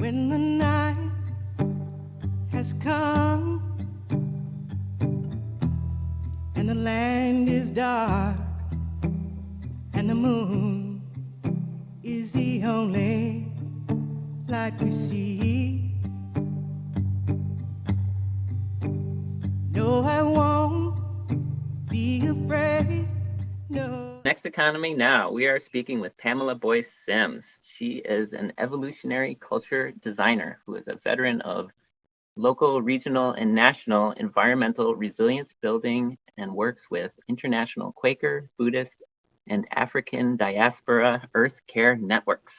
When the night has come and the land is dark and the moon is the only light we see. No, I won't be afraid. No. Next Economy Now, we are speaking with Pamela Boyce Sims. She is an evolutionary culture designer who is a veteran of local, regional, and national environmental resilience building and works with international Quaker, Buddhist, and African diaspora earth care networks.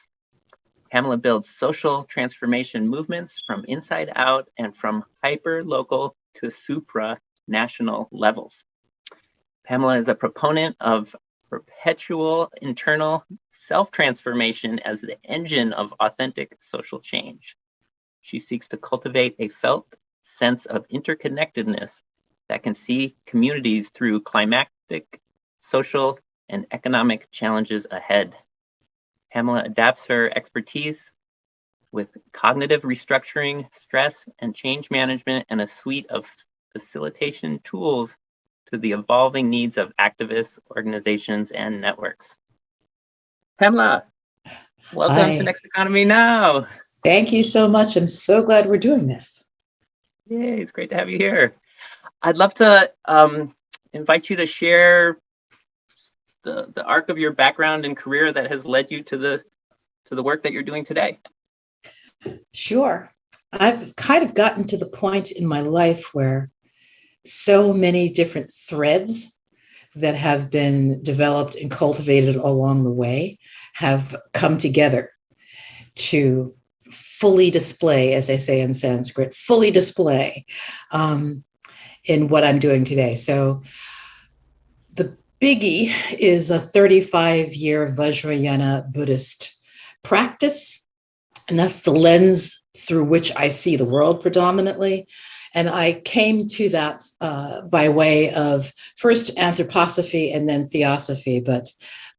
Pamela builds social transformation movements from inside out and from hyper-local to supranational levels. Pamela is a proponent of perpetual internal self-transformation as the engine of authentic social change. She seeks to cultivate a felt sense of interconnectedness that can see communities through climactic, social, and economic challenges ahead. Pamela adapts her expertise with cognitive restructuring, stress and change management, and a suite of facilitation tools to the evolving needs of activists, organizations, and networks. Pamela, welcome Hi. to Next Economy Now. Thank you so much. I'm so glad we're doing this. Yay, it's great to have you here. I'd love to invite you to share the arc of your background and career that has led you to the work that you're doing today. Sure. I've kind of gotten to the point in my life where so many different threads that have been developed and cultivated along the way have come together to fully display, as they say in Sanskrit, fully display in what I'm doing today. So the biggie is a 35-year Vajrayana Buddhist practice, and that's the lens through which I see the world predominantly. And I came to that by way of first anthroposophy and then theosophy, but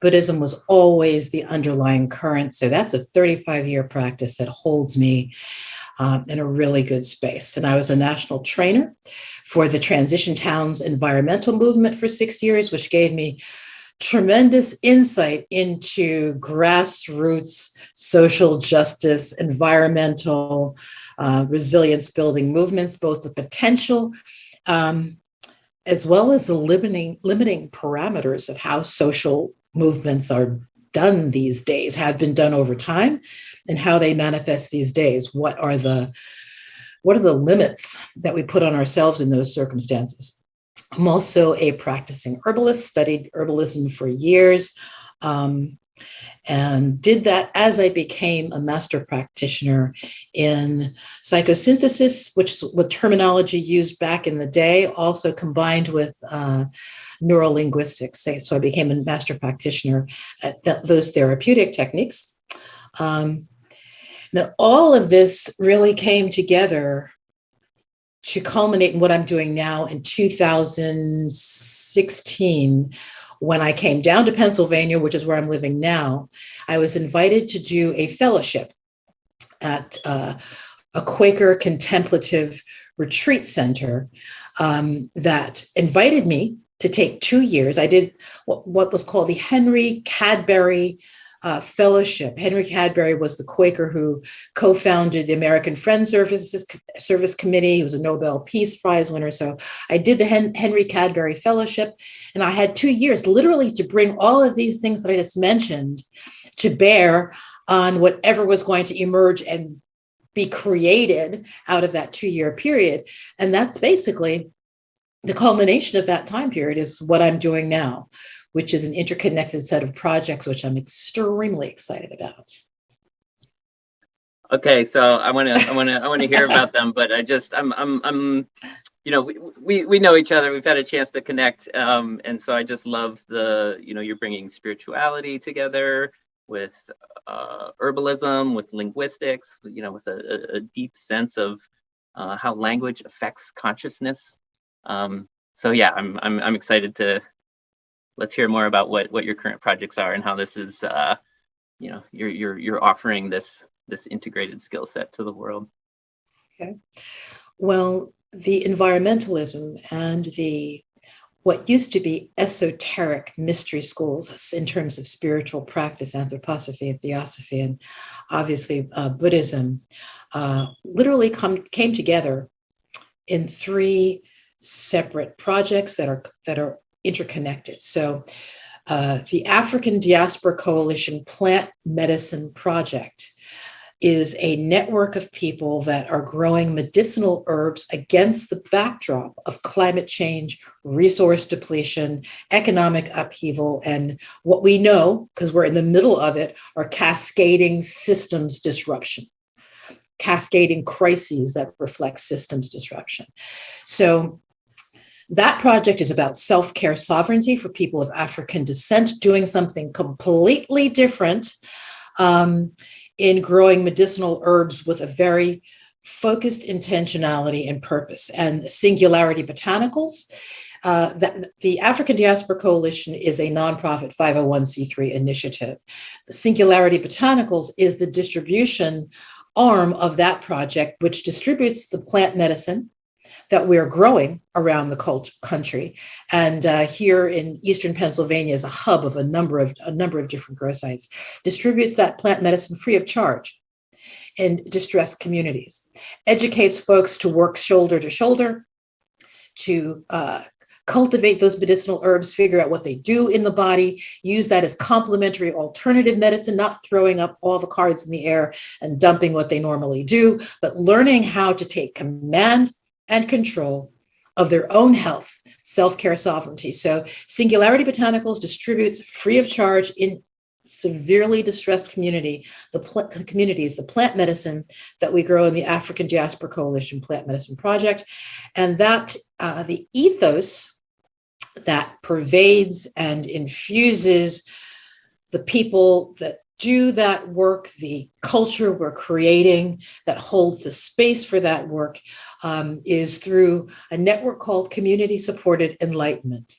Buddhism was always the underlying current. So that's a 35-year practice that holds me in a really good space. And I was a national trainer for the Transition Towns environmental movement for 6 years, which gave me tremendous insight into grassroots social justice, environmental resilience building movements, both the potential as well as the limiting parameters of how social movements are done these days, have been done over time, and how they manifest these days. What are the limits that we put on ourselves in those circumstances? I'm also a practicing herbalist, studied herbalism for years, and did that as I became a master practitioner in psychosynthesis, which is what terminology used back in the day, also combined with neurolinguistics. So I became a master practitioner at those therapeutic techniques. Now, all of this really came together to culminate in what I'm doing now in 2016, when I came down to Pennsylvania, which is where I'm living now. I was invited to do a fellowship at a Quaker contemplative retreat center that invited me to take 2 years. I did what was called the Henry Cadbury Fellowship. Henry Cadbury was the Quaker who co-founded the American Friends Service Committee. He was a Nobel Peace Prize winner. So I did the Henry Cadbury Fellowship, and I had 2 years literally to bring all of these things that I just mentioned to bear on whatever was going to emerge and be created out of that 2-year period. And that's basically the culmination of that time period is what I'm doing now, which is an interconnected set of projects, which I'm extremely excited about. Okay, so I want to hear about them, but I'm we know each other. We've had a chance to connect, and so I just love you're bringing spirituality together with herbalism, with linguistics, with a deep sense of how language affects consciousness. So yeah, I'm excited to. Let's hear more about what your current projects are and how this is, you're offering this this integrated skill set to the world? Okay. Well, the environmentalism and the what used to be esoteric mystery schools in terms of spiritual practice, anthroposophy and theosophy, and obviously Buddhism, literally came together in three separate projects that are interconnected. So the African Diaspora Coalition Plant Medicine Project is a network of people that are growing medicinal herbs against the backdrop of climate change, resource depletion, economic upheaval, and what we know, because we're in the middle of it, are cascading systems disruption, cascading crises that reflect systems disruption. So that project is about self-care sovereignty for people of African descent, doing something completely different in growing medicinal herbs with a very focused intentionality and purpose. And Singularity Botanicals, the African Diaspora Coalition is a nonprofit 501c3 initiative. The Singularity Botanicals is the distribution arm of that project, which distributes the plant medicine that we're growing around the country. And here in Eastern Pennsylvania is a hub of a number of different grow sites, distributes that plant medicine free of charge in distressed communities, educates folks to work shoulder to shoulder, to cultivate those medicinal herbs, figure out what they do in the body, use that as complementary alternative medicine, not throwing up all the cards in the air and dumping what they normally do, but learning how to take command and control of their own health, self-care sovereignty. So Singularity Botanicals distributes free of charge in severely distressed communities, the plant medicine that we grow in the African Diaspora Coalition Plant Medicine Project. And that the ethos that pervades and infuses the people that do that work, the culture we're creating that holds the space for that work, is through a network called Community Supported Enlightenment.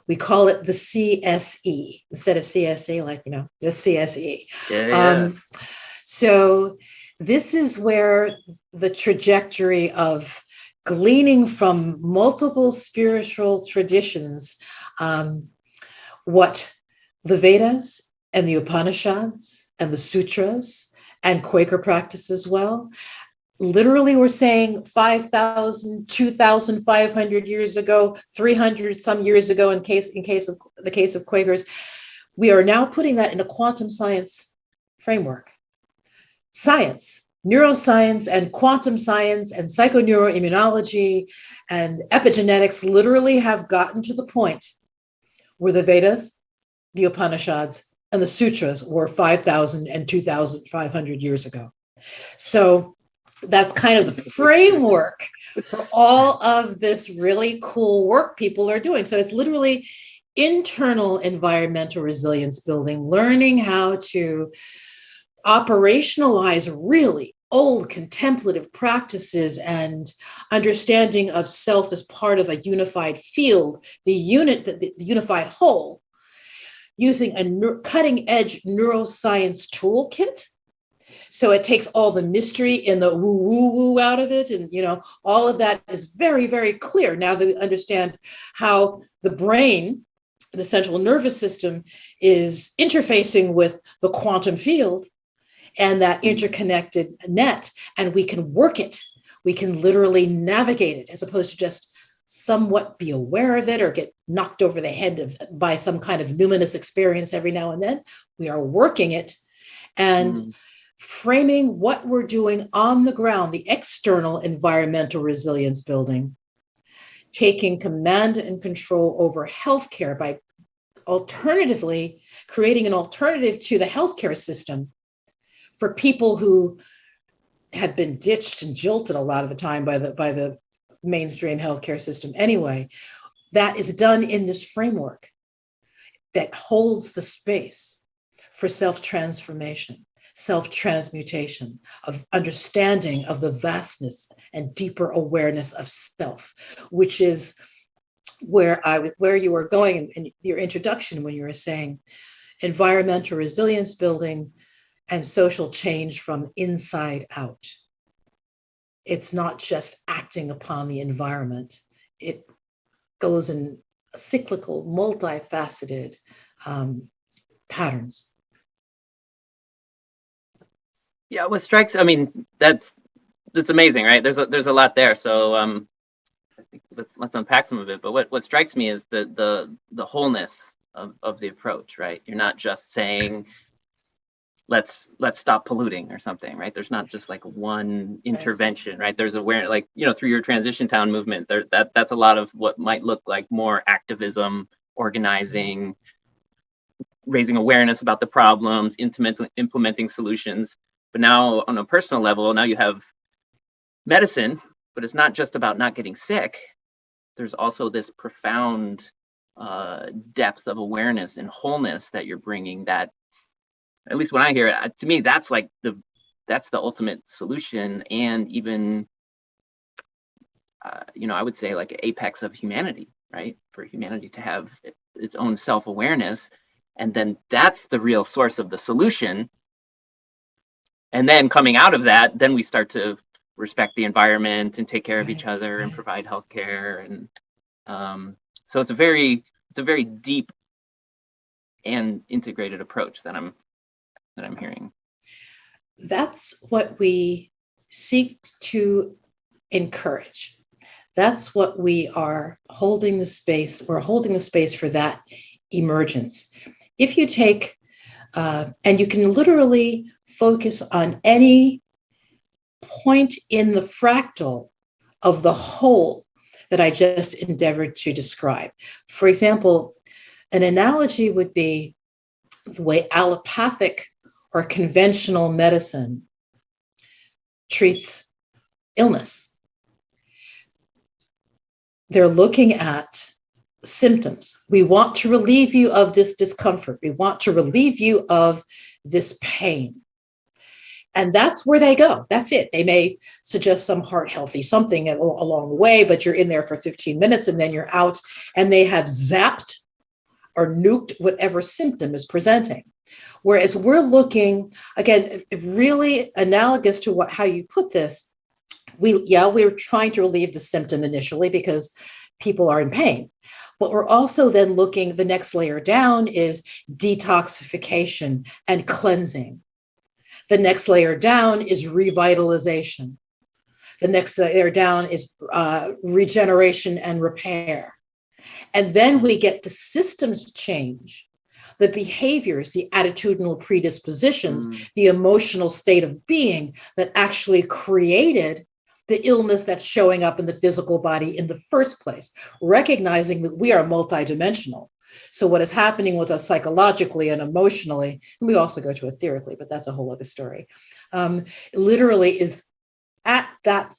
We call it the CSE instead of CSE, the CSE. Yeah. So this is where the trajectory of gleaning from multiple spiritual traditions, what the Vedas and the Upanishads and the Sutras and Quaker practice as well. Literally, we're saying 5,000, 2,500 years ago, 300 some years ago, in the case of Quakers, we are now putting that in a quantum science framework. Science, neuroscience and quantum science and psychoneuroimmunology and epigenetics literally have gotten to the point where the Vedas, the Upanishads, and the Sutras were 5,000 and 2,500 years ago. So that's kind of the framework for all of this really cool work people are doing. So it's literally internal environmental resilience building, learning how to operationalize really old contemplative practices and understanding of self as part of a unified field, the unified whole, using a cutting-edge neuroscience toolkit. So it takes all the mystery and the woo-woo-woo out of it. And, all of that is very, very clear now that we understand how the brain, the central nervous system, is interfacing with the quantum field and that interconnected net. And we can work it. We can literally navigate it as opposed to just somewhat be aware of it or get knocked over the head by some kind of numinous experience every now and then. We are working it and framing what we're doing on the ground, the external environmental resilience building, taking command and control over healthcare by alternatively creating an alternative to the healthcare system for people who had been ditched and jilted a lot of the time by the mainstream healthcare system anyway. That is done in this framework that holds the space for self-transformation, self-transmutation, of understanding of the vastness and deeper awareness of self, which is where you were going in your introduction when you were saying environmental resilience building and social change from inside out. It's not just acting upon the environment. It goes in cyclical, multifaceted patterns. Yeah, what strikes, I mean, that's amazing, right? There's a lot there. So I think let's unpack some of it. But what strikes me is the wholeness of the approach, right? You're not just saying let's stop polluting or something, right? There's not just like one intervention, right? There's awareness, like, you know, through your transition town movement, that's a lot of what might look like more activism, organizing, raising awareness about the problems, implementing solutions. But now on a personal level, now you have medicine, but it's not just about not getting sick. There's also this profound depth of awareness and wholeness that you're bringing, that, at least when I hear it, to me, that's like that's the ultimate solution, and even, you know, I would say like apex of humanity, right? For humanity to have its own self-awareness, and then that's the real source of the solution. And then coming out of that, then we start to respect the environment and take care of each other and provide healthcare, and so it's a very deep and integrated approach that I'm hearing. That's what we seek to encourage. That's what we are holding the space. We're holding the space for that emergence. If you take, and you can literally focus on any point in the fractal of the whole that I just endeavored to describe. For example, an analogy would be the way allopathic or conventional medicine treats illness. They're looking at symptoms. We want to relieve you of this discomfort. We want to relieve you of this pain. And that's where they go. That's it. They may suggest some heart healthy something along the way, but you're in there for 15 minutes and then you're out, and they have zapped or nuked whatever symptom is presenting. Whereas we're looking, again, really analogous to how you put this, we're trying to relieve the symptom initially because people are in pain. But we're also then looking, the next layer down is detoxification and cleansing. The next layer down is revitalization. The next layer down is regeneration and repair. And then we get to systems change, the behaviors, the attitudinal predispositions, the emotional state of being that actually created the illness that's showing up in the physical body in the first place, recognizing that we are multidimensional. So what is happening with us psychologically and emotionally, and we also go to etherically, but that's a whole other story, literally is at that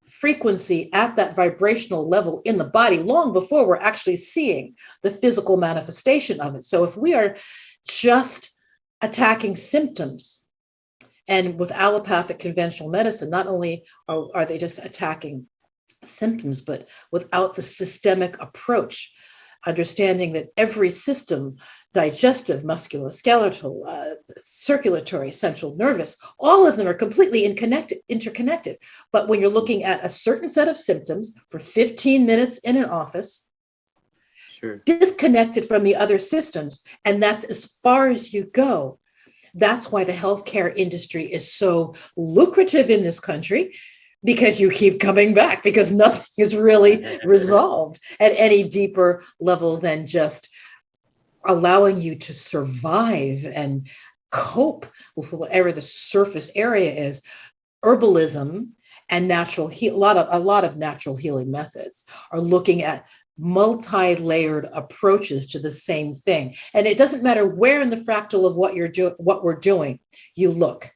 frequency, at that vibrational level in the body long before we're actually seeing the physical manifestation of it. So if we are just attacking symptoms, and with allopathic conventional medicine, not only are they just attacking symptoms, but without the systemic approach, understanding that every system, digestive, musculoskeletal, circulatory, central nervous, all of them are completely interconnected. But when you're looking at a certain set of symptoms for 15 minutes in an office, disconnected from the other systems, and that's as far as you go. That's why the healthcare industry is so lucrative in this country, because you keep coming back, because nothing is really resolved at any deeper level than just allowing you to survive and cope with whatever the surface area is. Herbalism and a lot of natural healing methods are looking at multi-layered approaches to the same thing. And it doesn't matter where in the fractal of what we're doing you look.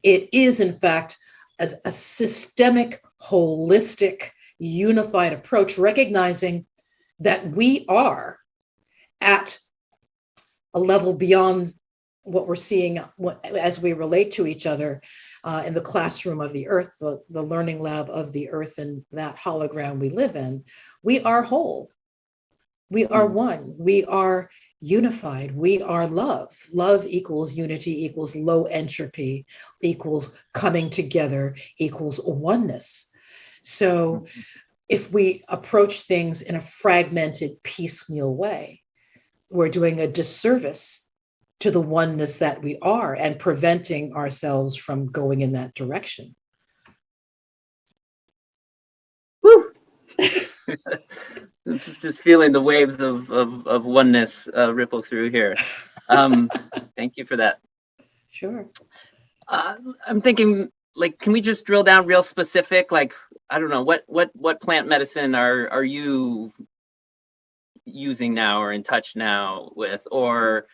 It is, in fact, a systemic, holistic, unified approach, recognizing that we are at a level beyond what we're seeing as we relate to each other in the classroom of the earth, the learning lab of the earth, and that hologram we live in. We are whole. We are one. We are unified. We are love. Love equals unity, equals low entropy, equals coming together, equals oneness. So if we approach things in a fragmented, piecemeal way, we're doing a disservice to the oneness that we are and preventing ourselves from going in that direction. Woo! Just feeling the waves of oneness ripple through here. Thank you for that. Sure. I'm thinking, like, can we just drill down real specific? Like, I don't know, what plant medicine are you using now or in touch now with? Or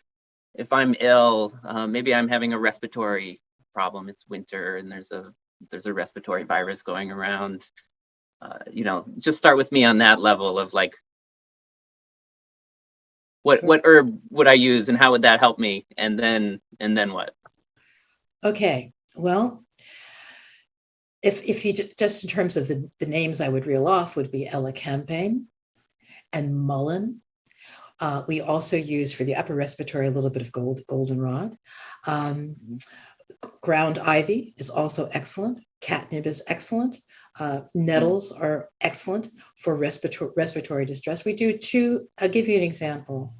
if I'm ill, maybe I'm having a respiratory problem. It's winter and there's a respiratory virus going around. Just start with me on that level of like, what herb would I use and how would that help me? And then what? Okay. Well, if you just in terms of the names I would reel off would be elecampane and mullein. We also use for the upper respiratory a little bit of goldenrod. Ground ivy is also excellent. Catnip is excellent. Nettles are excellent for respiratory distress. We do I'll give you an example.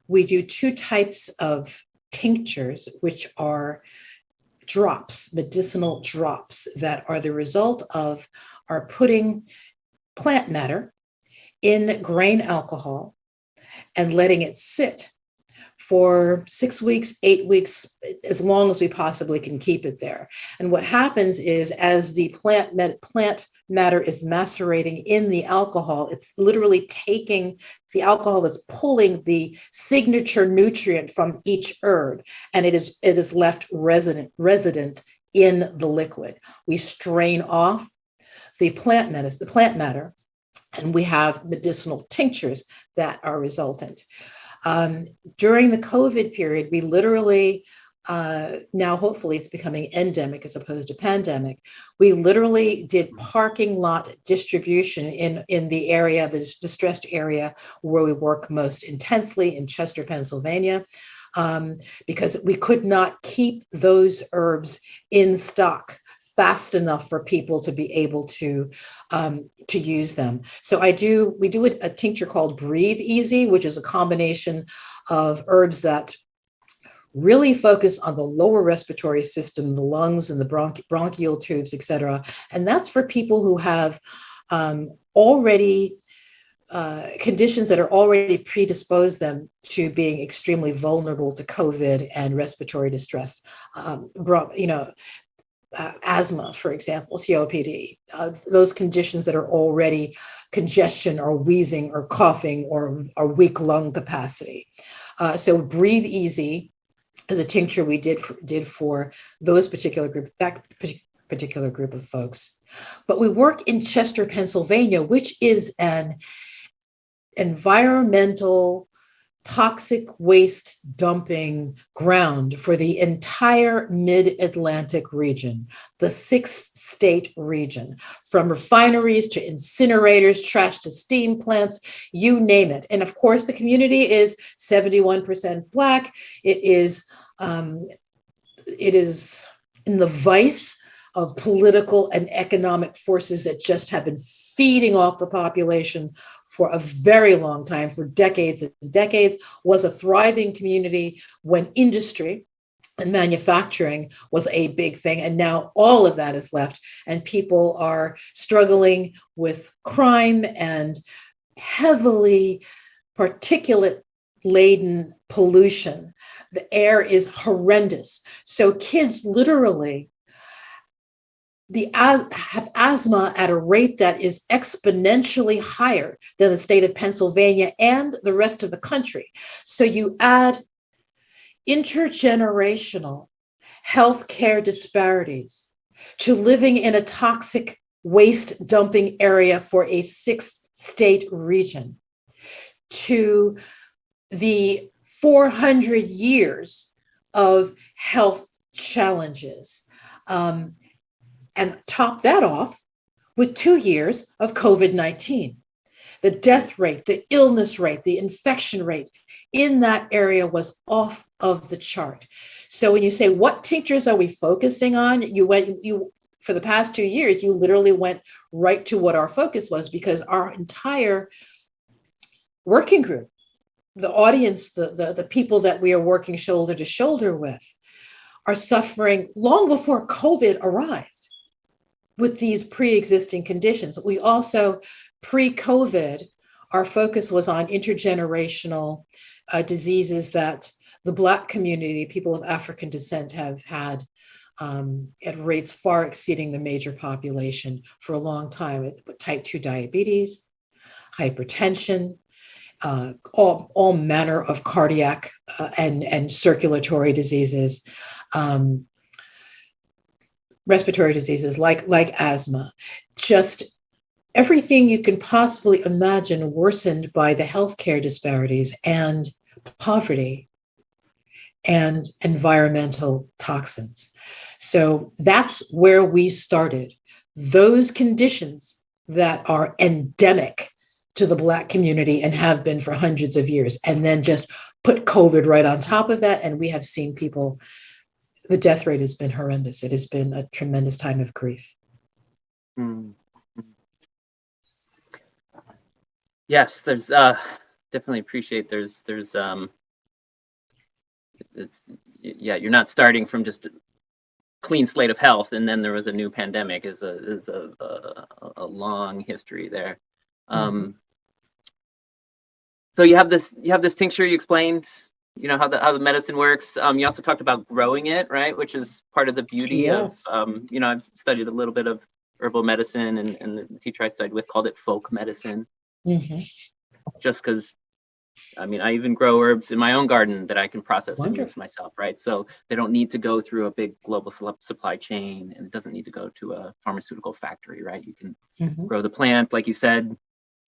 We do 2 types of tinctures, which are drops, medicinal drops that are the result of our putting plant matter in grain alcohol and letting it sit for 6 weeks, 8 weeks, as long as we possibly can keep it there. And what happens is as the plant matter is macerating in the alcohol, it's literally taking the alcohol that's pulling the signature nutrient from each herb, and it is left resident in the liquid. We strain off the plant matter, and we have medicinal tinctures that are resultant. During the COVID period, we literally, now hopefully it's becoming endemic as opposed to pandemic, we literally did parking lot distribution in the area, the distressed area where we work most intensely in Chester, Pennsylvania, because we could not keep those herbs in stock fast enough for people to be able to use them. So we do a tincture called Breathe Easy, which is a combination of herbs that really focus on the lower respiratory system, the lungs and the bronchial tubes, et cetera. And that's for people who have already conditions that are already predispose them to being extremely vulnerable to COVID and respiratory distress. Asthma, for example, COPD, those conditions that are already congestion or wheezing or coughing or weak lung capacity. So Breathe Easy is a tincture we did for that particular group of folks. But we work in Chester, Pennsylvania, which is an environmental toxic waste dumping ground for the entire mid-Atlantic region, the 6-state region, from refineries to incinerators, trash to steam plants, you name it. And of course, the community is 71% Black. It is in the vice of political and economic forces that just have been feeding off the population for a very long time, for decades and decades, was a thriving community when industry and manufacturing was a big thing. And now all of that is left, and people are struggling with crime and heavily particulate laden pollution. The air is horrendous. So kids literally have asthma at a rate that is exponentially higher than the state of Pennsylvania and the rest of the country. So you add intergenerational healthcare disparities to living in a toxic waste dumping area for a 6-state region, to the 400 years of health challenges, and top that off with 2 years of COVID-19. The death rate, the illness rate, the infection rate in that area was off of the chart. So when you say, what tinctures are we focusing on? You for the past 2 years, you literally went right to what our focus was, because our entire working group, the audience, the people that we are working shoulder to shoulder with, are suffering long before COVID arrived with these pre-existing conditions. We also, pre-COVID, our focus was on intergenerational diseases that the Black community, people of African descent, have had at rates far exceeding the major population for a long time. Type 2 diabetes, hypertension, all manner of cardiac and circulatory diseases, respiratory diseases like asthma, just everything you can possibly imagine worsened by the healthcare disparities and poverty and environmental toxins. So that's where we started. Those conditions that are endemic to the Black community and have been for hundreds of years, and then just put COVID right on top of that. And we have seen people, the death rate has been horrendous. It has been a tremendous time of grief. Mm. Yes, there's definitely appreciate there's you're not starting from just a clean slate of health and then there was a new pandemic. Is a long history there. So you have this tincture. You explained, how the medicine works. You also talked about growing it, right? Which is part of the beauty of I've studied a little bit of herbal medicine, and the teacher I studied with called it folk medicine. Just because, I even grow herbs in my own garden that I can process and use myself, right? So they don't need to go through a big global supply chain, and it doesn't need to go to a pharmaceutical factory, right? You can grow the plant, like you said,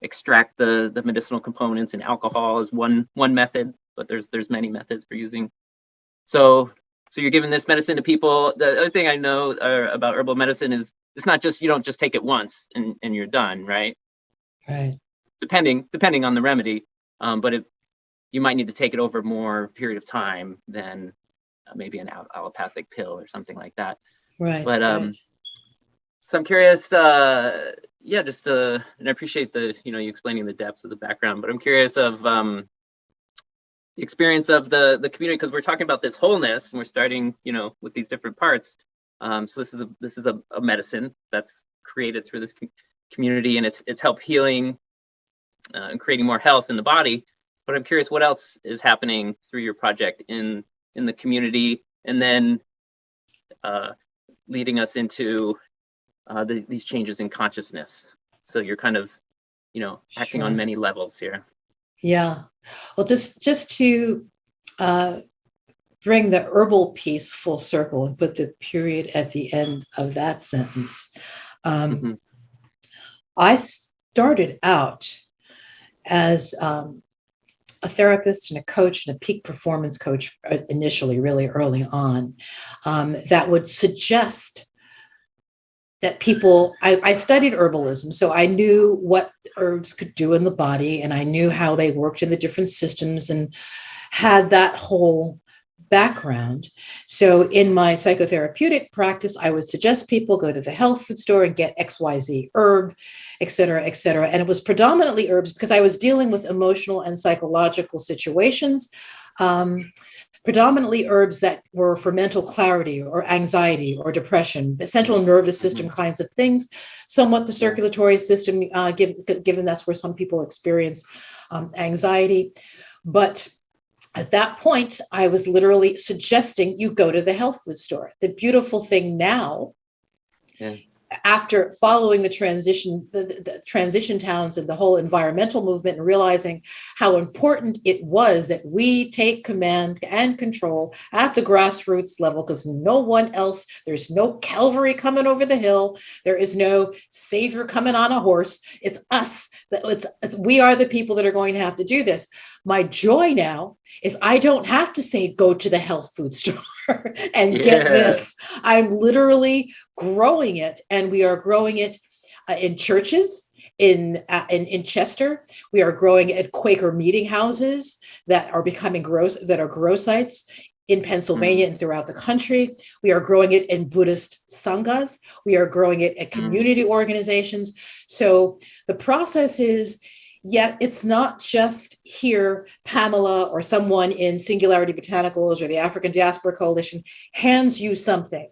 extract the medicinal components, and alcohol is one method, but there's many methods for using. So you're giving this medicine to people. The other thing I know about herbal medicine is it's not just, you don't just take it once and you're done, right? Right. Depending on the remedy, but you might need to take it over more period of time than maybe an allopathic pill or something like that. Right. But so I'm curious, and I appreciate you explaining the depths of the background, but I'm curious of the experience of the community, because we're talking about this wholeness and we're starting, with these different parts. So this is a medicine that's created through this community, and it's help healing and creating more health in the body. But I'm curious what else is happening through your project in the community, and then leading us into these changes in consciousness. So you're kind of, acting on many levels here. Yeah. Well, just to bring the herbal piece full circle and put the period at the end of that sentence. I started out as a therapist and a coach and a peak performance coach initially, really early on, that would suggest that people, I studied herbalism, so I knew what herbs could do in the body, and I knew how they worked in the different systems and had that whole background. So in my psychotherapeutic practice, I would suggest people go to the health food store and get XYZ herb, et cetera, et cetera. And it was predominantly herbs because I was dealing with emotional and psychological situations. Predominantly herbs that were for mental clarity or anxiety or depression, central nervous system kinds of things, somewhat the circulatory system, given that's where some people experience anxiety. But at that point, I was literally suggesting you go to the health food store. The beautiful thing now, after following the transition towns and the whole environmental movement, and realizing how important it was that we take command and control at the grassroots level, because no one else, there's no Calvary coming over the hill, there is no savior coming on a horse. It's us. We are the people that are going to have to do this. My joy now is I don't have to say, go to the health food store and get this. I'm literally growing it, and we are growing it in churches, in Chester. We are growing it at Quaker meeting houses that are becoming grow sites in Pennsylvania and throughout the country. We are growing it in Buddhist sanghas. We are growing it at community organizations. So the process is, yet it's not just here, Pamela or someone in Singularity Botanicals or the African Diaspora Coalition hands you something.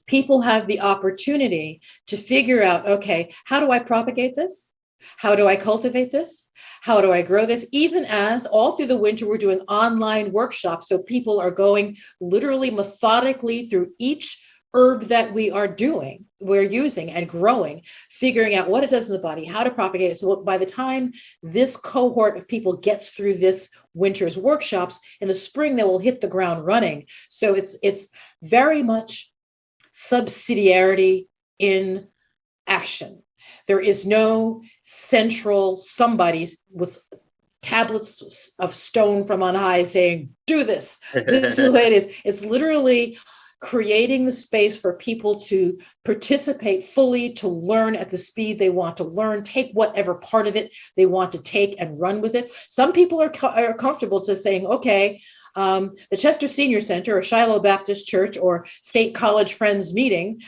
People have the opportunity to figure out, okay, how do I propagate this? How do I cultivate this? How do I grow this? Even as all through the winter, we're doing online workshops. So people are going literally methodically through each herb that we're using and growing, figuring out what it does in the body, how to propagate it. So by the time this cohort of people gets through this winter's workshops, in the spring, they will hit the ground running. So it's very much subsidiarity in action. There is no central somebody with tablets of stone from on high saying, do this. This is the way it is. It's literally creating the space for people to participate fully, to learn at the speed they want to learn, take whatever part of it they want to take and run with it. Some people are comfortable just saying, okay, the Chester Senior Center or Shiloh Baptist Church or State College Friends meeting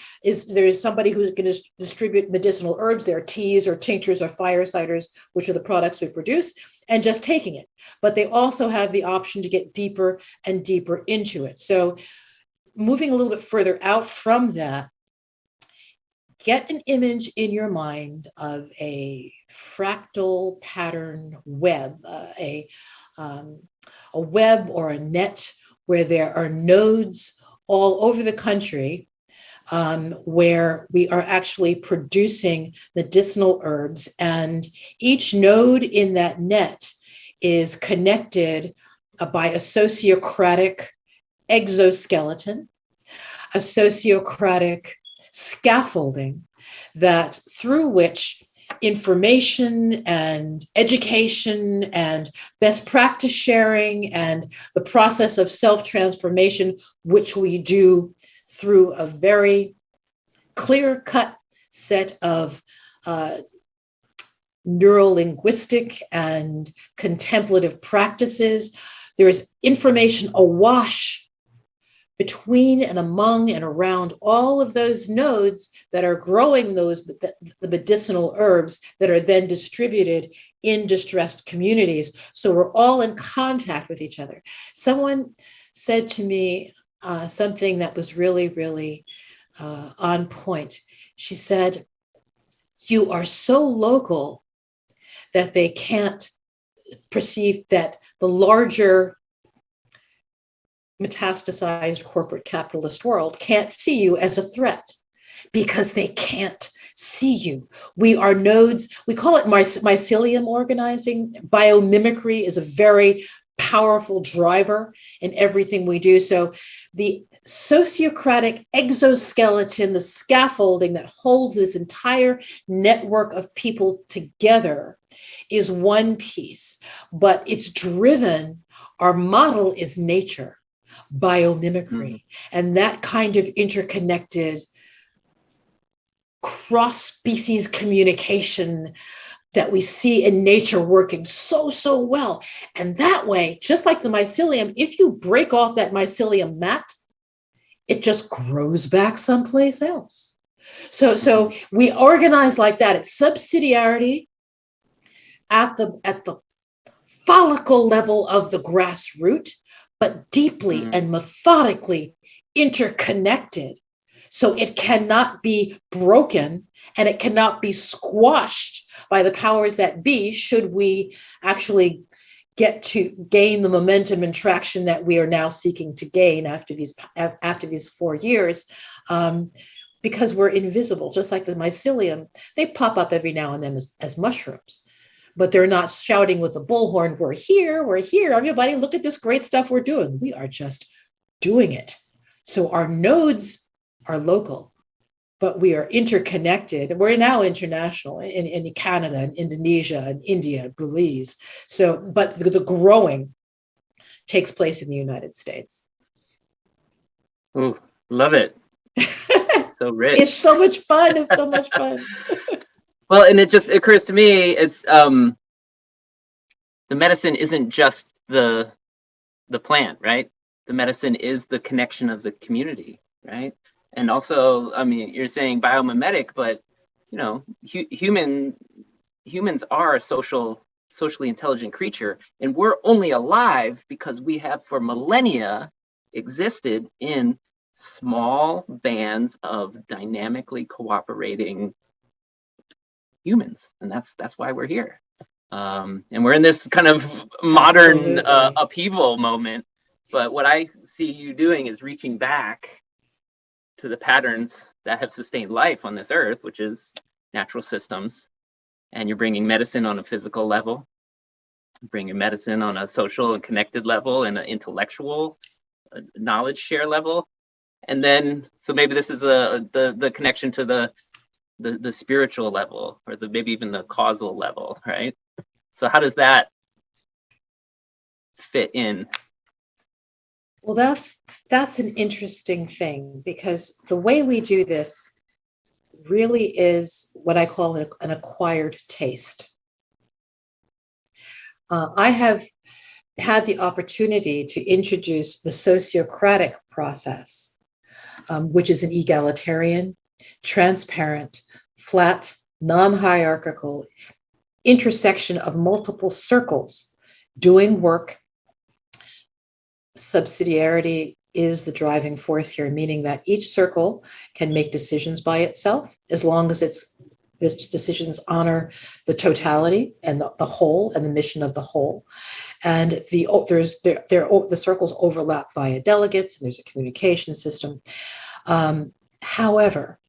there's somebody who's going to distribute medicinal herbs, their teas or tinctures or fire ciders, which are the products we produce, and just taking it. But they also have the option to get deeper and deeper into it. So moving a little bit further out from that, get an image in your mind of a fractal pattern web, a web or a net where there are nodes all over the country where we are actually producing medicinal herbs. And each node in that net is connected by a sociocratic exoskeleton, a sociocratic scaffolding that through which information and education and best practice sharing and the process of self-transformation, which we do through a very clear-cut set of neurolinguistic and contemplative practices. There is information awash between and among and around all of those nodes that are growing the medicinal herbs that are then distributed in distressed communities. So we're all in contact with each other. Someone said to me something that was really, really on point. She said, you are so local that they can't perceive that the larger metastasized corporate capitalist world can't see you as a threat because they can't see you. We are nodes. We call it mycelium organizing. Biomimicry is a very powerful driver in everything we do. So the sociocratic exoskeleton, the scaffolding that holds this entire network of people together is one piece, but it's driven, our model is nature. Biomimicry, and that kind of interconnected cross-species communication that we see in nature working so well. And that way, just like the mycelium, if you break off that mycelium mat, it just grows back someplace else. So we organize like that. It's subsidiarity at the follicle level of the grassroots, but deeply and methodically interconnected. So it cannot be broken and it cannot be squashed by the powers that be should we actually get to gain the momentum and traction that we are now seeking to gain after these 4 years. Because we're invisible, just like the mycelium, they pop up every now and then as mushrooms. But they're not shouting with the bullhorn, we're here, everybody, look at this great stuff we're doing. We are just doing it. So our nodes are local, but we are interconnected. We're now international in Canada and Indonesia and India, Belize. So, but the growing takes place in the United States. Ooh, love it. So rich. It's so much fun. It's so much fun. Well, and it just occurs to me, it's the medicine isn't just the plant, right? The medicine is the connection of the community, right? And also, I mean, you're saying biomimetic, but you know, humans are a socially intelligent creature, and we're only alive because we have for millennia existed in small bands of dynamically cooperating humans, and that's why we're here. And we're in this kind of modern Absolutely. upheaval moment. But what I see you doing is reaching back to the patterns that have sustained life on this earth, which is natural systems. And you're bringing medicine on a physical level, bringing medicine on a social and connected level, and an intellectual knowledge share level. And then, so maybe this is the connection to the spiritual level, or maybe even the causal level, right? So how does that fit in? Well, that's an interesting thing, because the way we do this really is what I call an acquired taste. I have had the opportunity to introduce the sociocratic process, which is an egalitarian, transparent, flat, non-hierarchical intersection of multiple circles doing work. Subsidiarity is the driving force here, meaning that each circle can make decisions by itself as long as its decisions honor the totality and the whole and the mission of the whole. And the circles overlap via delegates, and there's a communication system. However,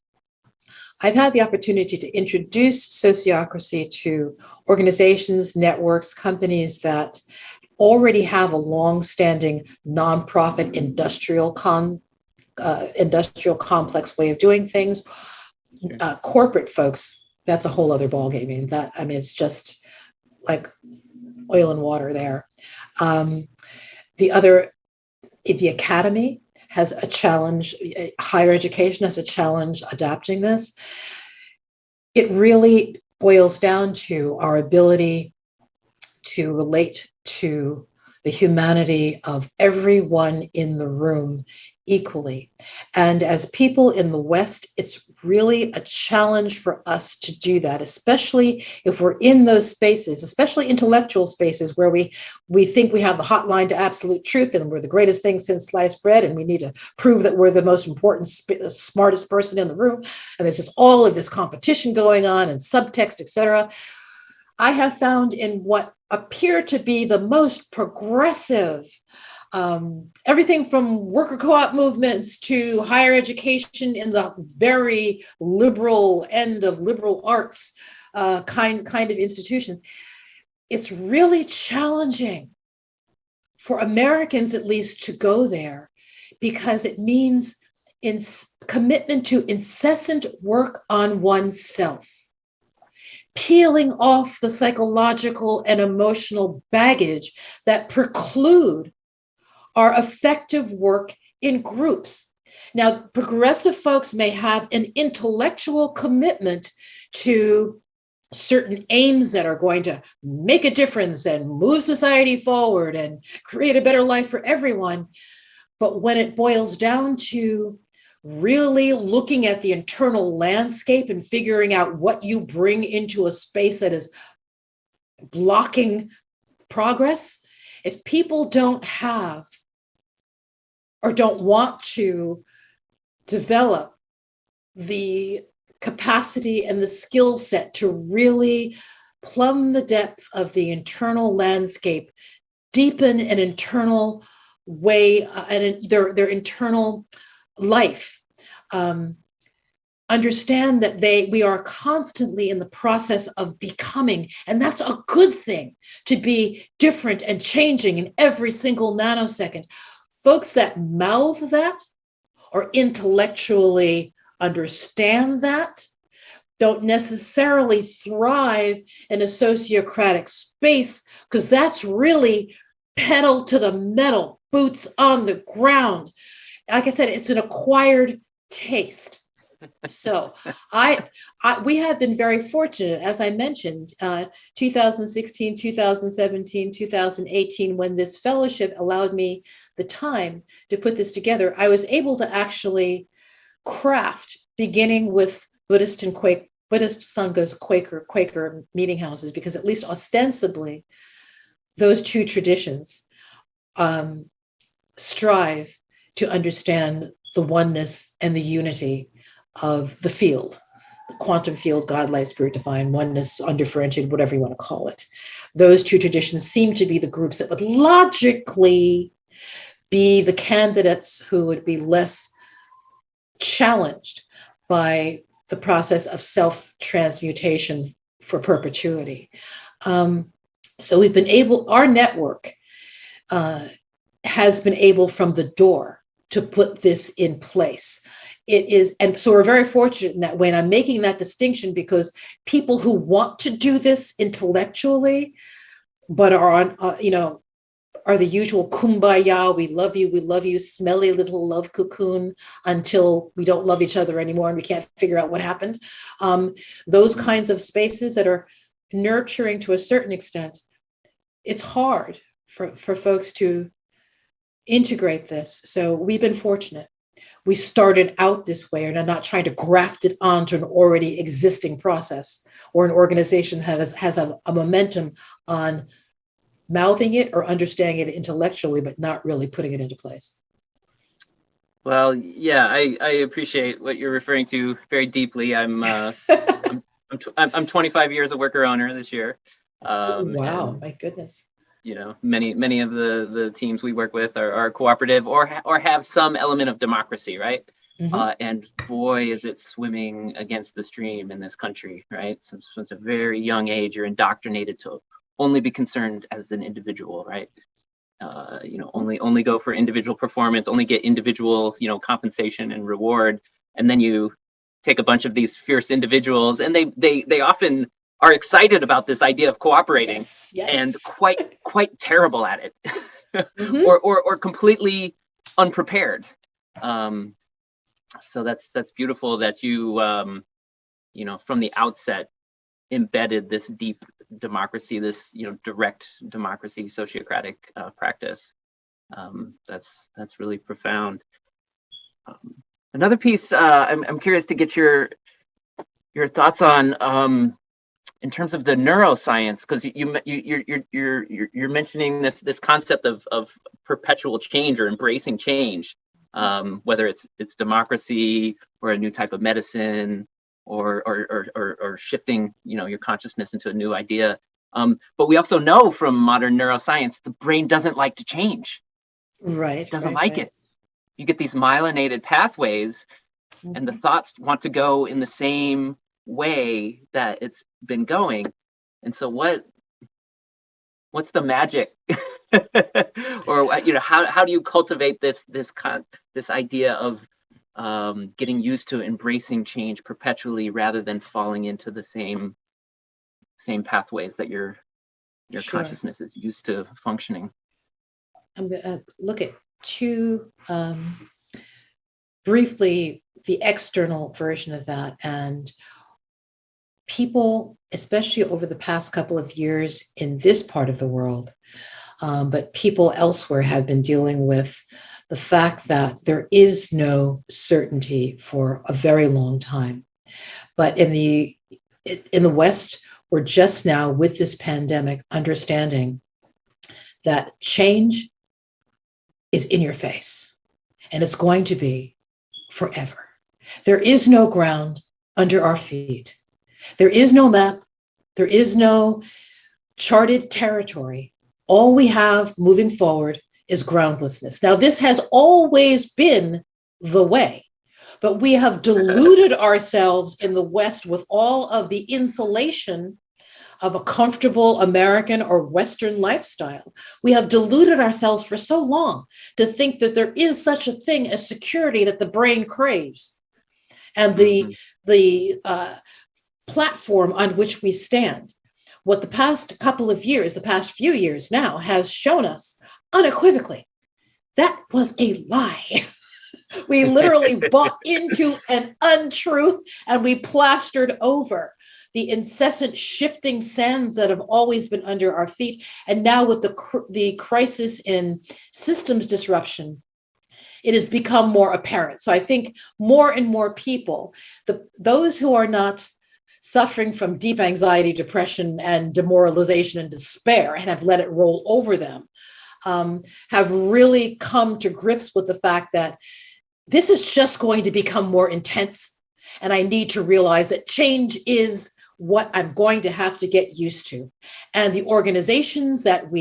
I've had the opportunity to introduce sociocracy to organizations, networks, companies that already have a long-standing nonprofit industrial complex way of doing things. Corporate folks, that's a whole other ballgame. It's just like oil and water there. The academy has a challenge. Higher education has a challenge adapting this. It really boils down to our ability to relate to the humanity of everyone in the room equally. And as people in the West, it's really a challenge for us to do that, especially if we're in those spaces, especially intellectual spaces where we think we have the hotline to absolute truth and we're the greatest thing since sliced bread, and we need to prove that we're the most important, smartest person in the room. And there's just all of this competition going on and subtext, etc. I have found in what appear to be the most progressive, everything from worker co-op movements to higher education in the very liberal end of liberal arts kind of institution. It's really challenging for Americans, at least, to go there, because it means commitment to incessant work on oneself, peeling off the psychological and emotional baggage that preclude our effective work in groups. Now, progressive folks may have an intellectual commitment to certain aims that are going to make a difference and move society forward and create a better life for everyone. But when it boils down to really looking at the internal landscape and figuring out what you bring into a space that is blocking progress, if people don't have or don't want to develop the capacity and the skill set to really plumb the depth of the internal landscape, deepen an internal way and their internal life, understand that we are constantly in the process of becoming, and that's a good thing, to be different and changing in every single nanosecond. Folks that mouth that or intellectually understand that don't necessarily thrive in a sociocratic space, because that's really pedal to the metal, boots on the ground. Like I said, it's an acquired taste. So we have been very fortunate, as I mentioned, 2016, 2017, 2018, when this fellowship allowed me the time to put this together, I was able to actually craft, beginning with Buddhist and Buddhist Sanghas, Quaker meeting houses, because at least ostensibly, those two traditions strive to understand the oneness and the unity of the field, the quantum field, God, light, spirit, divine, oneness, undifferentiated, whatever you want to call it. Those two traditions seem to be the groups that would logically be the candidates who would be less challenged by the process of self-transmutation for perpetuity. So we've been able, our network has been able from the door to put this in place. It is, and so we're very fortunate in that way. And I'm making that distinction because people who want to do this intellectually, but are on, are the usual kumbaya, we love you, smelly little love cocoon until we don't love each other anymore and we can't figure out what happened. Those kinds of spaces that are nurturing to a certain extent, it's hard for folks to integrate this. So we've been fortunate. We started out this way and are not trying to graft it onto an already existing process or an organization that has a momentum on mouthing it or understanding it intellectually, but not really putting it into place. Well, yeah, I appreciate what you're referring to very deeply. I'm 25 years a worker owner this year. Wow, and, my goodness. Many of the teams we work with are cooperative or have some element of democracy, right? Mm-hmm. And boy, is it swimming against the stream in this country, right? So since a very young age, you're indoctrinated to only be concerned as an individual, right? Only go for individual performance, only get individual, compensation and reward. And then you take a bunch of these fierce individuals, and they often are excited about this idea of cooperating, yes. and quite terrible at it, mm-hmm. or completely unprepared. So that's beautiful that you from the outset embedded this deep democracy, this direct democracy, sociocratic practice. That's really profound. Another piece I'm curious to get your thoughts on, in terms of the neuroscience, because you're mentioning this concept of perpetual change or embracing change, whether it's democracy or a new type of medicine, or shifting your consciousness into a new idea. But we also know from modern neuroscience the brain doesn't like to change. Right. It doesn't like it. You get these myelinated pathways, mm-hmm. and the thoughts want to go in the same way that it's been going. And so what's the magic? Or how do you cultivate this idea of getting used to embracing change perpetually rather than falling into the same pathways that your sure. consciousness is used to functioning? I'm going to look at two briefly the external version of that. And people, especially over the past couple of years in this part of the world, but people elsewhere have been dealing with the fact that there is no certainty for a very long time. But in the West, we're just now with this pandemic understanding that change is in your face and it's going to be forever. There is no ground under our feet. There is no map. There is no charted territory. All we have moving forward is groundlessness. Now, this has always been the way, but we have deluded ourselves in the West with all of the insulation of a comfortable American or Western lifestyle. We have deluded ourselves for so long to think that there is such a thing as security that the brain craves. And the platform on which we stand, what the past few years now has shown us unequivocally, that was a lie. We literally bought into an untruth and we plastered over the incessant shifting sands that have always been under our feet. And now with the crisis in systems disruption, it has become more apparent. So I think more and more people, those who are not suffering from deep anxiety, depression, and demoralization and despair and have let it roll over them, have really come to grips with the fact that this is just going to become more intense. And I need to realize that change is what I'm going to have to get used to. And the organizations that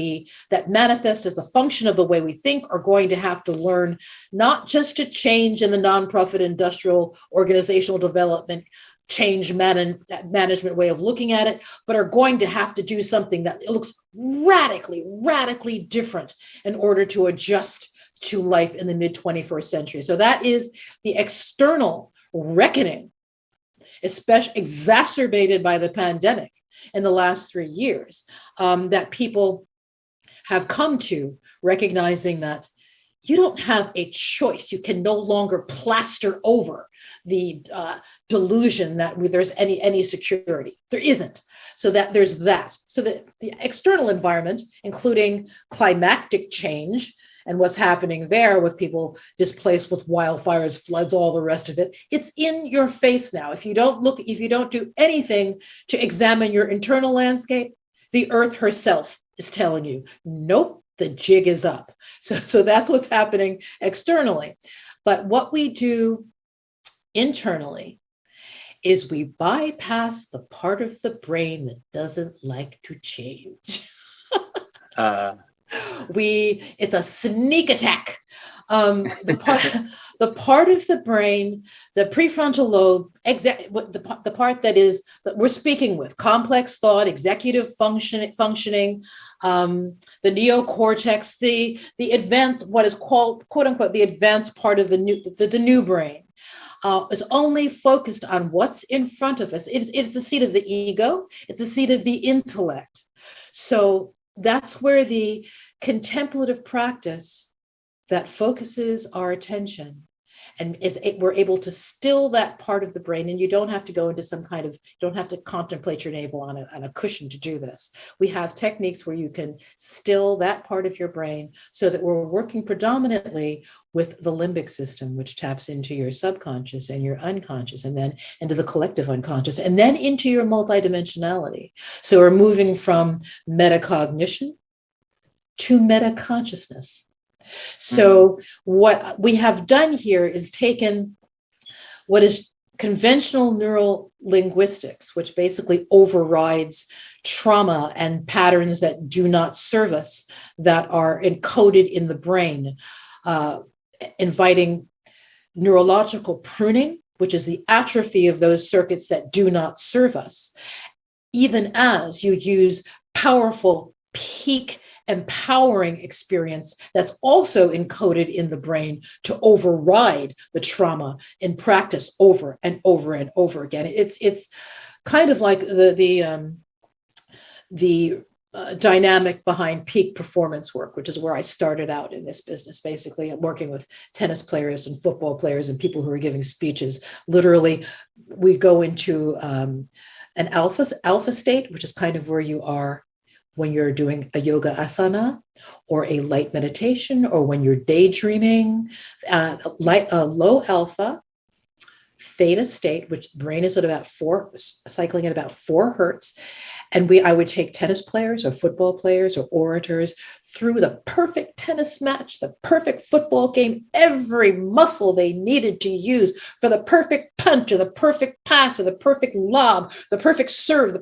manifest as a function of the way we think are going to have to learn not just to change in the nonprofit industrial organizational development change management way of looking at it, but are going to have to do something that looks radically different in order to adjust to life in the mid-21st century. So that is the external reckoning, especially exacerbated by the pandemic in the last 3 years, that people have come to, recognizing that you don't have a choice. You can no longer plaster over the delusion that there's any security. There isn't. So that there's that. So that the external environment, including climatic change and what's happening there with people displaced with wildfires, floods, all the rest of it, it's in your face now. If you don't do anything to examine your internal landscape, the earth herself is telling you, nope, the jig is up. So that's what's happening externally. But what we do internally is we bypass the part of the brain that doesn't like to change. It's a sneak attack. The part of the brain, the prefrontal lobe, the part that we're speaking with, complex thought, executive functioning, the neocortex, the advanced, what is called, quote unquote, the advanced part of the new brain, is only focused on what's in front of us. It's the seat of the ego. It's the seat of the intellect. So that's where the contemplative practice that focuses our attention and we're able to still that part of the brain. And you don't have to go into you don't have to contemplate your navel on a cushion to do this. We have techniques where you can still that part of your brain so that we're working predominantly with the limbic system, which taps into your subconscious and your unconscious, and then into the collective unconscious, and then into your multidimensionality. So we're moving from metacognition to metaconsciousness. So what we have done here is taken what is conventional neural linguistics, which basically overrides trauma and patterns that do not serve us, that are encoded in the brain, inviting neurological pruning, which is the atrophy of those circuits that do not serve us, even as you use powerful peak empowering experience that's also encoded in the brain to override the trauma in practice over and over and over again. It's kind of like the dynamic behind peak performance work, which is where I started out in this business. Basically, I'm working with tennis players and football players and people who are giving speeches. Literally, we go into an alpha state, which is kind of where you are when you're doing a yoga asana or a light meditation, or when you're daydreaming, low alpha, theta state, which the brain is at about cycling at about 4 hertz. And I would take tennis players or football players or orators through the perfect tennis match, the perfect football game, every muscle they needed to use for the perfect punch or the perfect pass or the perfect lob, the perfect serve, the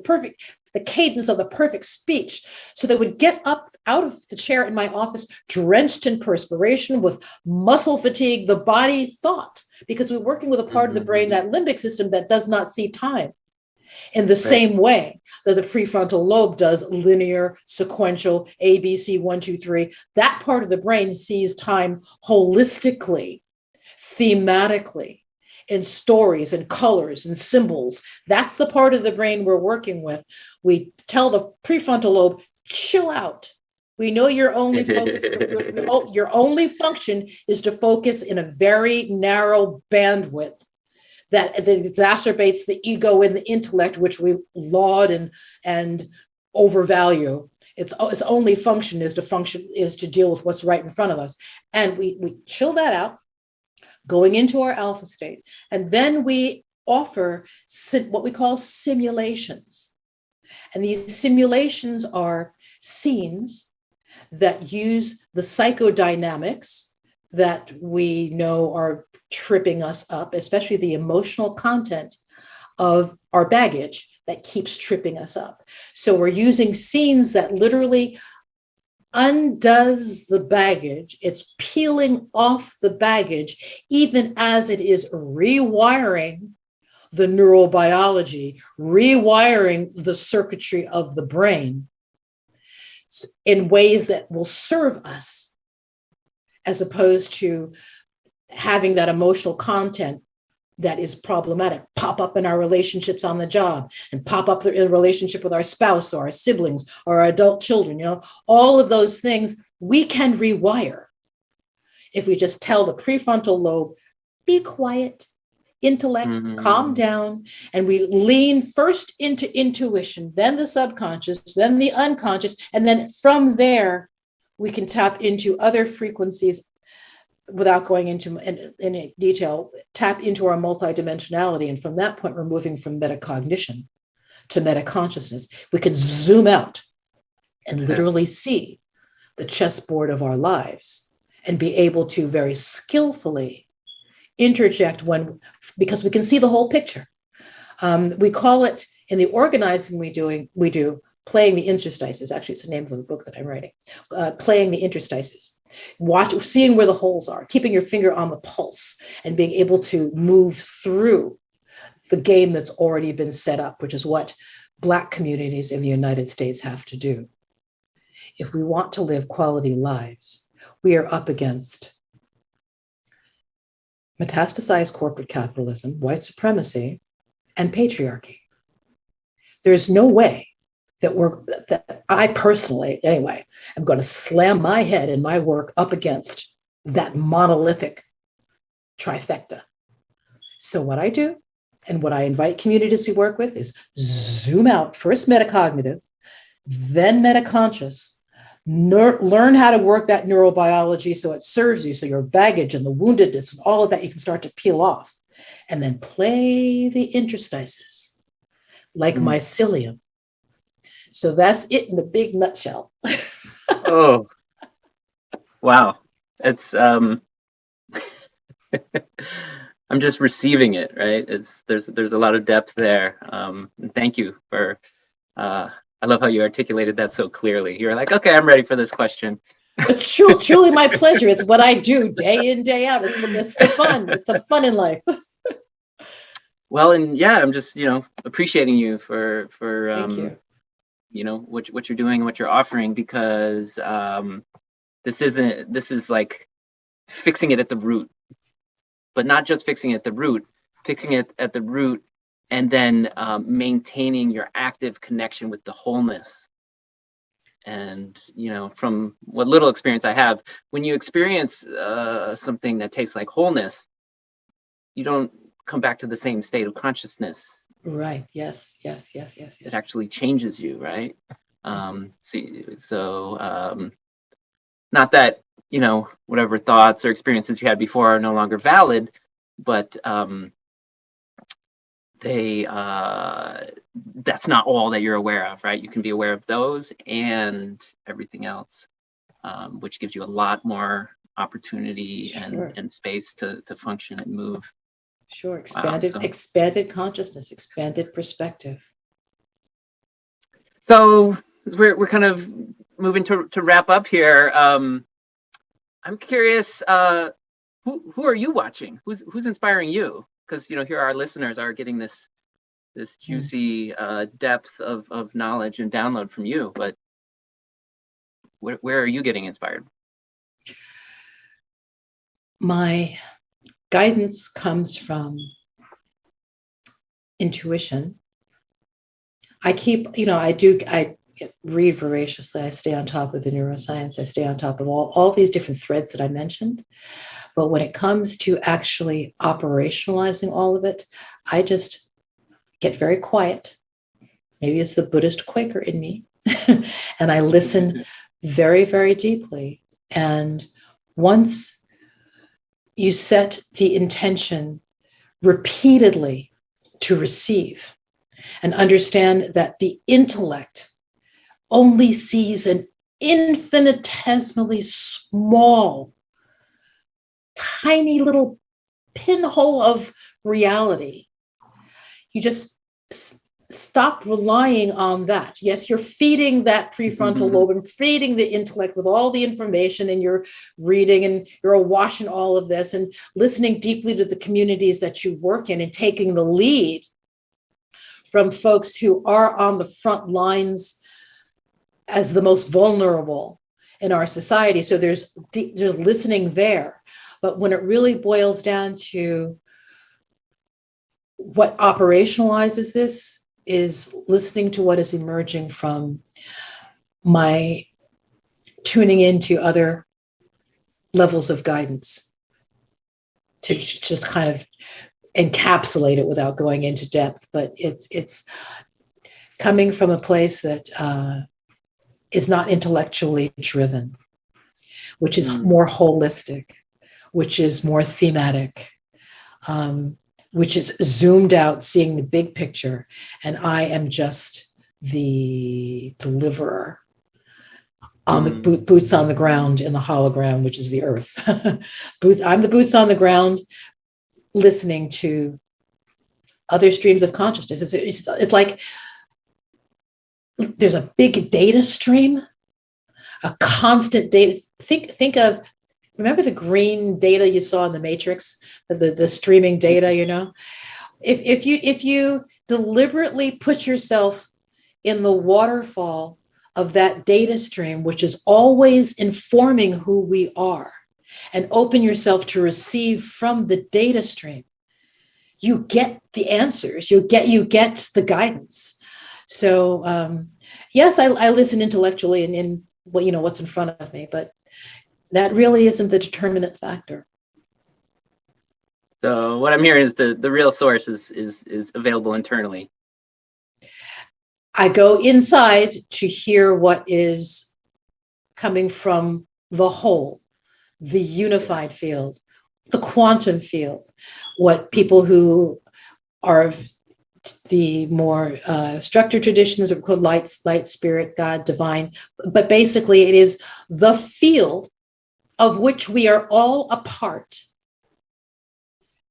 cadence of the perfect speech. So they would get up out of the chair in my office, drenched in perspiration with muscle fatigue, the body thought, because we're working with a part of the brain, that limbic system, that does not see time in the same way that the prefrontal lobe does, linear, sequential, ABC, 1, 2, 3. That part of the brain sees time holistically, thematically, in stories and colors and symbols. That's the part of the brain we're working with. We tell the prefrontal lobe, chill out. We know your only focus, your only function is to focus in a very narrow bandwidth that exacerbates the ego and the intellect, which we laud and overvalue. Its only function is to deal with what's right in front of us. And we chill that out, going into our alpha state. And then we offer what we call simulations. And these simulations are scenes that use the psychodynamics that we know are tripping us up, especially the emotional content of our baggage that keeps tripping us up. So we're using scenes that literally undoes the baggage. It's peeling off the baggage, even as it is rewiring the neurobiology, rewiring the circuitry of the brain in ways that will serve us, as opposed to having that emotional content that is problematic pop up in our relationships on the job, and pop up in a relationship with our spouse or our siblings or our adult children. All of those things we can rewire if we just tell the prefrontal lobe, be quiet, intellect, calm down, and we lean first into intuition, then the subconscious, then the unconscious, and then from there we can tap into other frequencies without going into any detail, tap into our multidimensionality. And from that point, we're moving from metacognition to metaconsciousness. We can zoom out and literally see the chessboard of our lives and be able to very skillfully interject because we can see the whole picture. We call it, in the organizing we do playing the interstices. Actually, it's the name of the book that I'm writing. Playing the interstices. Seeing where the holes are, keeping your finger on the pulse, and being able to move through the game that's already been set up, which is what Black communities in the United States have to do. If we want to live quality lives, we are up against metastasized corporate capitalism, white supremacy, and patriarchy. There's no way that I personally, anyway, am going to slam my head in my work up against that monolithic trifecta. So what I do, and what I invite communities we work with, is zoom out, first metacognitive, then metaconscious, learn how to work that neurobiology so it serves you, so your baggage and the woundedness and all of that you can start to peel off, and then play the interstices like mycelium. So that's it in a big nutshell. Oh, wow. It's I'm just receiving it, right? There's a lot of depth there. And thank you for I love how you articulated that so clearly. You're like, okay, I'm ready for this question. It's truly my pleasure. It's what I do day in, day out. It's the fun. It's the fun in life. Well, and yeah, I'm just, appreciating you for Thank you. What you're doing and what you're offering, because this is like fixing it at the root, but not just fixing it at the root, and then maintaining your active connection with the wholeness. And from what little experience I have, when you experience something that tastes like wholeness, you don't come back to the same state of consciousness. Right. Yes. It actually changes you, right? So not that whatever thoughts or experiences you had before are no longer valid, but that's not all that you're aware of, right? You can be aware of those and everything else, which gives you a lot more opportunity and space to function and move. Sure. Expanded consciousness, expanded perspective. So we're kind of moving to wrap up here. I'm curious, who are you watching? Who's inspiring you? Because here our listeners are getting this juicy depth of knowledge and download from you. But where are you getting inspired? My guidance comes from intuition. I read voraciously. I stay on top of the neuroscience. I stay on top of all these different threads that I mentioned. But when it comes to actually operationalizing all of it, I just get very quiet. Maybe it's the Buddhist Quaker in me. And I listen very, very deeply. And once you set the intention repeatedly to receive and understand that the intellect only sees an infinitesimally small, tiny little pinhole of reality, you just stop relying on that. Yes, you're feeding that prefrontal lobe and feeding the intellect with all the information, and you're reading and you're awash in all of this and listening deeply to the communities that you work in and taking the lead from folks who are on the front lines as the most vulnerable in our society. So there's listening there. But when it really boils down to what operationalizes this is listening to what is emerging from my tuning into other levels of guidance to just kind of encapsulate it without going into depth. But it's coming from a place that is not intellectually driven, which is more holistic, which is more thematic, which is zoomed out, seeing the big picture. And I am just the deliverer on the boots on the ground in the hologram, which is the earth. I'm the boots on the ground, listening to other streams of consciousness. It's like there's a big data stream, a constant data. Think of, remember the green data you saw in the Matrix, the streaming data, you know? If you deliberately put yourself in the waterfall of that data stream, which is always informing who we are, and open yourself to receive from the data stream, you get the answers, you get the guidance. So yes, I listen intellectually in what, you know, what's in front of me, but that really isn't the determinant factor. So what I'm hearing is the real source is available internally. I go inside to hear what is coming from the whole, the unified field, the quantum field, what people who are of the more structured traditions are called light, spirit, God, divine. But basically it is the field of which we are all a part.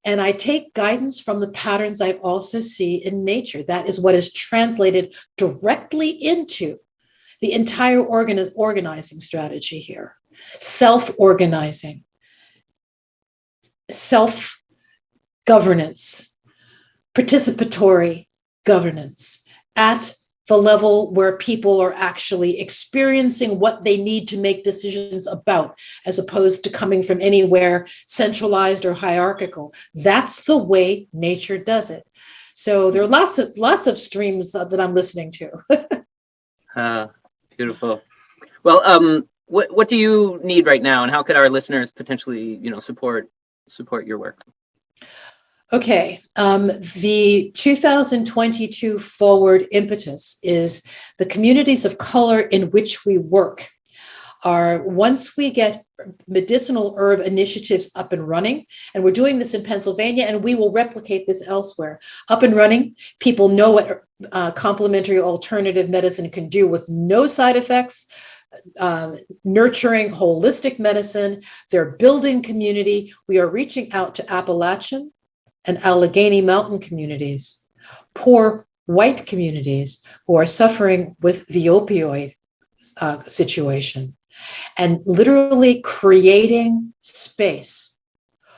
And I take guidance from the patterns I also see in nature. That is what is translated directly into the entire organizing strategy here. Self-organizing, self-governance, participatory governance at the level where people are actually experiencing what they need to make decisions about, as opposed to coming from anywhere centralized or hierarchical. That's the way nature does it. So there are lots of streams that I'm listening to. Beautiful. Well, what do you need right now, and how could our listeners potentially, support your work? Okay, the 2022 forward impetus is the communities of color in which we work are, once we get medicinal herb initiatives up and running, and we're doing this in Pennsylvania, and we will replicate this elsewhere, up and running, people know what complementary alternative medicine can do with no side effects, nurturing holistic medicine. They're building community. We are reaching out to Appalachian and Allegheny Mountain communities, poor white communities who are suffering with the opioid situation, and literally creating space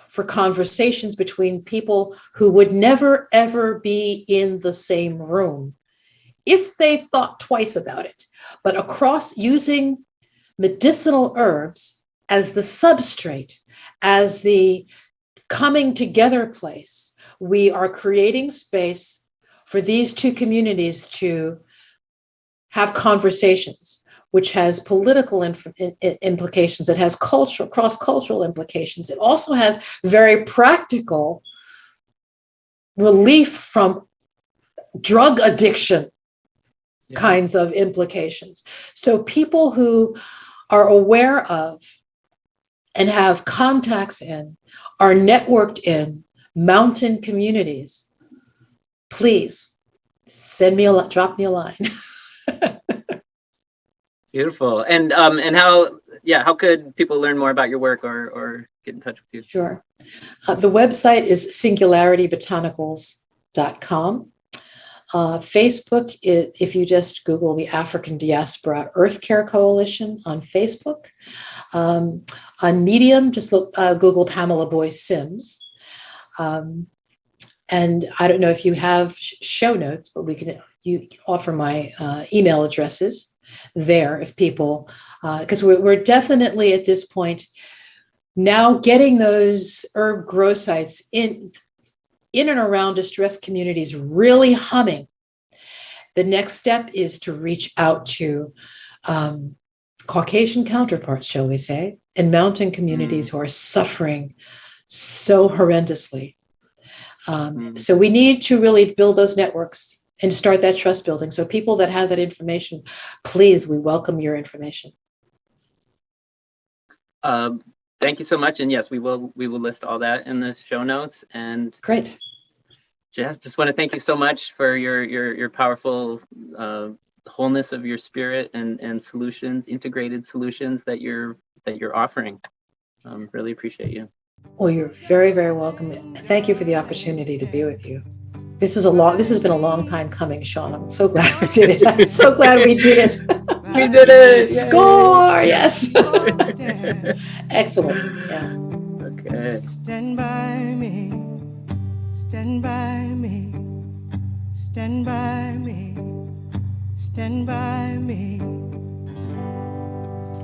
for conversations between people who would never, ever be in the same room if they thought twice about it, but across using medicinal herbs as the substrate, as the coming together place. We are creating space for these two communities to have conversations, which has political implications. It has cultural, cross-cultural implications. It also has very practical relief from drug addiction kinds of implications. So people who are aware of and have contacts in, are networked in mountain communities, please drop me a line. Beautiful. And how could people learn more about your work or get in touch with you? Sure. The website is singularitybotanicals.com. Facebook, if you just Google the African Diaspora Earth Care Coalition on Facebook. On Medium, just Google Pamela Boyce Sims. And I don't know if you have show notes, but you offer my email addresses there if people, because we're definitely at this point now getting those herb grow sites in and around distressed communities really humming. The next step is to reach out to Caucasian counterparts, shall we say, in mountain communities who are suffering so horrendously. So we need to really build those networks and start that trust building. So people that have that information, please, we welcome your information. Thank you so much. And yes, we will list all that in the show notes. And great. Jeff, just want to thank you so much for your powerful wholeness of your spirit and solutions, integrated solutions that you're offering. Really appreciate you. Well, you're very, very welcome. Thank you for the opportunity to be with you. This has been a long time coming, Shawn. I'm so glad we did it. I'm so glad we did it. We did it. Score! Yes. Excellent. Yeah. Okay. Stand by me. Stand by me. Stand by me. Stand by me.